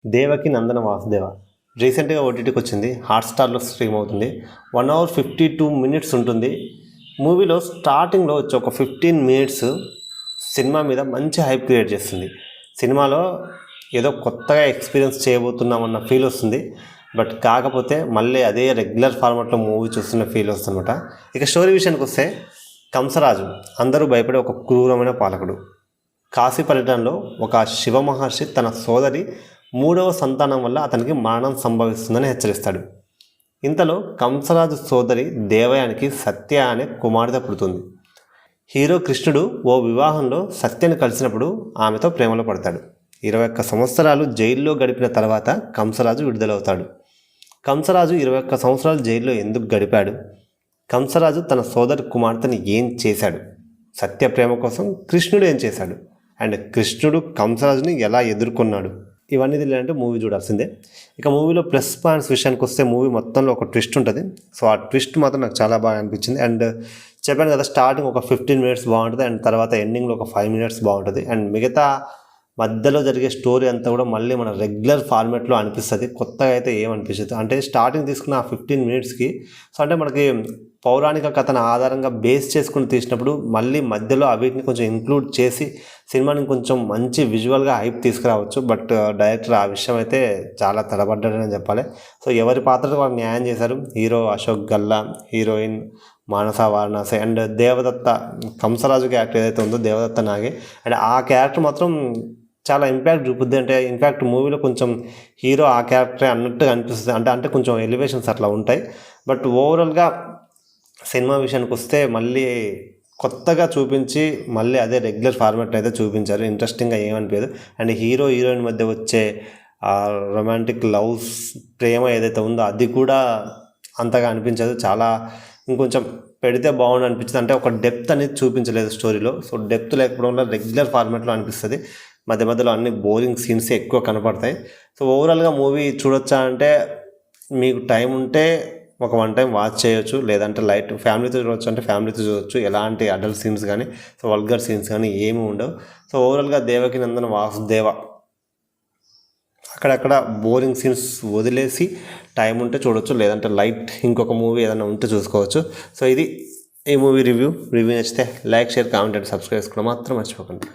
దేవకి నందన వాసుదేవ రీసెంట్గా ఓటీటీకి వచ్చింది. హాట్స్టార్లో స్ట్రీమ్ అవుతుంది. 1 అవర్ 52 మినిట్స్ ఉంటుంది. మూవీలో స్టార్టింగ్లో వచ్చి ఒక 15 మినిట్స్ సినిమా మీద మంచి హైప్ క్రియేట్ చేస్తుంది. సినిమాలో ఏదో కొత్తగా ఎక్స్పీరియన్స్ చేయబోతున్నామన్న ఫీల్ వస్తుంది. బట్ కాకపోతే మళ్ళీ అదే రెగ్యులర్ ఫార్మాట్లో మూవీ చూస్తున్న ఫీల్ వస్తుందన్నమాట. ఇక స్టోరీ విషయానికి వస్తే, కంసరాజు అందరూ భయపడే ఒక క్రూరమైన పాలకుడు. కాశీ పర్యటనలో ఒక శివ మహర్షి తన సోదరి 3వ సంతానం వల్ల అతనికి మరణం సంభవిస్తుందని హెచ్చరిస్తాడు. ఇంతలో కంసరాజు సోదరి దేవయానికి సత్య అనే కుమార్తె పుడుతుంది. హీరో కృష్ణుడు ఓ వివాహంలో సత్యను కలిసినప్పుడు ఆమెతో ప్రేమలో పడతాడు. 21 సంవత్సరాలు జైల్లో గడిపిన తర్వాత కంసరాజు విడుదలవుతాడు. కంసరాజు 21 సంవత్సరాలు జైల్లో ఎందుకు గడిపాడు? కంసరాజు తన సోదరి కుమార్తెని ఏం చేశాడు? సత్య ప్రేమ కోసం కృష్ణుడు ఏం చేశాడు? అండ్ కృష్ణుడు కంసరాజుని ఎలా ఎదుర్కొన్నాడు? ఇవన్నీ తెలియాలంటే మూవీ చూడాల్సిందే. ఇక మూవీలో ప్లస్ పాయింట్స్ విషయానికి వస్తే, మూవీ మొత్తంలో ఒక ట్విస్ట్ ఉంటుంది. సో ఆ ట్విస్ట్ మాత్రం నాకు చాలా బాగా అనిపించింది. అండ్ చెప్పాను కదా, స్టార్టింగ్ ఒక 15 మినిట్స్ బాగుంటుంది, అండ్ తర్వాత ఎండింగ్లో ఒక 5 మినిట్స్ బాగుంటుంది. అండ్ మిగతా మధ్యలో జరిగే స్టోరీ అంతా కూడా మళ్ళీ మన రెగ్యులర్ ఫార్మాట్లో అనిపిస్తుంది. కొత్తగా అయితే ఏమనిపించదు. అంటే స్టార్టింగ్ తీసుకున్న ఆ 15 మినిట్స్కి, సో అంటే మనకి పౌరాణిక కథను ఆధారంగా బేస్ చేసుకుని తీసినప్పుడు మళ్ళీ మధ్యలో వీటిని కొంచెం ఇంక్లూడ్ చేసి సినిమాని కొంచెం మంచి విజువల్గా హైప్ తీసుకురావచ్చు. బట్ డైరెక్టర్ ఆ విషయం అయితే చాలా తడబడ్డాడని చెప్పాలి. సో ఎవరి పాత్రకు వాళ్ళు న్యాయం చేశారు. Hero Ashok Galla, heroine Manasa Varanasi, and Devadatta, Kamsaraju character ఏదైతే ఉందో దేవదత్త నాగే, అండ్ ఆ క్యారెక్టర్ మాత్రం చాలా ఇంపాక్ట్ చూపుద్ది. అంటే ఇన్ఫ్యాక్ట్ మూవీలో కొంచెం హీరో ఆ క్యారెక్టరే అన్నట్టుగా అనిపిస్తుంది. అంటే కొంచెం ఎలివేషన్స్ అట్లా ఉంటాయి. బట్ ఓవరాల్గా సినిమా విషయానికి వస్తే మళ్ళీ కొత్తగా చూపించి మళ్ళీ అదే రెగ్యులర్ ఫార్మాట్ అయితే చూపించారు. ఇంట్రెస్టింగ్గా ఏమనిపించదు. అండ్ హీరో హీరోయిన్ మధ్య వచ్చే రొమాంటిక్ లవ్స్, ప్రేమ ఏదైతే ఉందో అది కూడా అంతగా అనిపించదు. చాలా ఇంకొంచెం పెడితే బాగుండు అనిపించింది. అంటే ఒక డెప్త్ అనేది చూపించలేదు స్టోరీలో. సో డెప్త్ లేకపోవడం వల్ల రెగ్యులర్ ఫార్మాట్లో అనిపిస్తుంది. మధ్య మధ్యలో అన్ని బోరింగ్ సీన్స్ ఎక్కువ కనపడతాయి. సో ఓవరాల్గా మూవీ చూడొచ్చా అంటే, మీకు టైం ఉంటే ఒక 1 టైం వాచ్ చేయొచ్చు, లేదంటే లైట్ ఫ్యామిలీతో చూడవచ్చు అంటే ఫ్యామిలీతో చూడవచ్చు. ఎలాంటి అడల్ట్ సీన్స్ కానీ, సో వల్గర్ సీన్స్ కానీ ఏమీ ఉండవు. సో ఓవరాల్గా దేవకి నందన వాసుదేవ అక్కడక్కడ బోరింగ్ సీన్స్ వదిలేసి టైం ఉంటే చూడొచ్చు, లేదంటే లైట్ ఇంకొక మూవీ ఏదైనా ఉంటే చూసుకోవచ్చు. సో ఇది ఈ మూవీ రివ్యూ నచ్చితే like, share, comment and subscribe చేసుకోవడం మాత్రం మర్చిపోకండి.